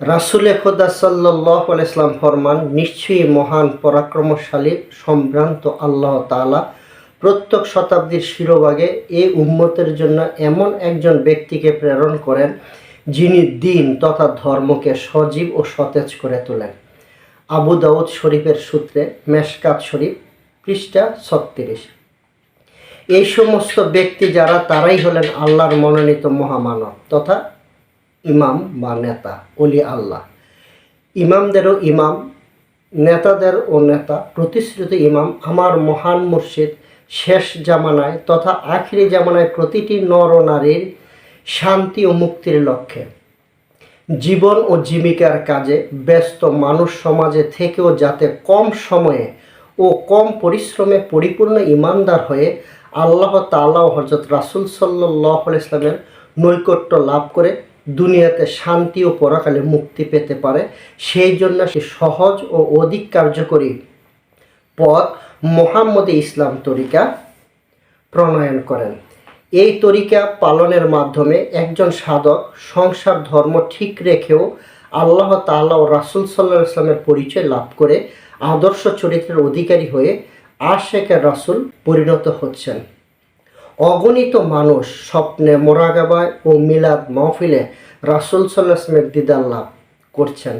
রাসূলে খোদা সাল্লাল্লাহু আলাইহি ওয়াসাল্লাম ফরমান, নিশ্চয়ই মহান পরাক্রমশালী সম্ভ্রান্ত আল্লাহ তাআলা প্রত্যেক শতাব্দীর শিরোভাগে এ উম্মতের জন্য এমন একজন ব্যক্তিকে প্রেরণ করেন যিনি দ্বীন তথা ধর্মকে সজীব ও সতেজ করে তোলেন। আবু দাউদ শরীফের সূত্রে মেশকাত শরীফ পৃষ্ঠা 36। এই সমস্ত ব্যক্তি যারা, তারাই হলেন আল্লাহর মনোনীত মহামানব তথা ইমাম বা নেতা, অলি আল্লাহ। ইমামদেরও ইমাম, নেতাদেরও নেতা, প্রতিশ্রুত ইমাম আমার মহান মুর্শিদ শেষ জামানায় তথা আখিরি জামানায় প্রতিটি নর ও নারীর শান্তি ও মুক্তির লক্ষ্যে জীবন ও জীবিকার কাজে ব্যস্ত মানুষ সমাজে থেকেও যাতে কম সময়ে ও কম পরিশ্রমে পরিপূর্ণ ইমানদার হয়ে আল্লাহ তাআলা ও হযরত রাসূল সাল্লাল্লাহু আলাইহি ওয়াসাল্লামের নৈকট্য লাভ করে দুনিয়াতে শান্তি ও পরকালে মুক্তি পেতে পারে, সেই জন্য সে সহজ ও অধিক কার্যকরী পথ মুহাম্মদী ইসলাম তরিকা প্রণয়ন করেন। এই তরিকা পালনের মাধ্যমে একজন সাধক সংসার ধর্ম ঠিক রেখেও আল্লাহ তাআলা ও রাসূল সাল্লাল্লাহু আলাইহি ওয়াসাল্লামের পরিচয় লাভ করে আদর্শ চরিত্রের অধিকারী হয়ে আশেকে রাসূল পরিণত হচ্ছেন। অগণিত মানুষ স্বপ্নে, মোরাকাবায় ও মিলাদ মাহফিলে রাসূল সাল্লাল্লাহু আলাইহি ওয়াসাল্লামের দিদার লাভ করছেন।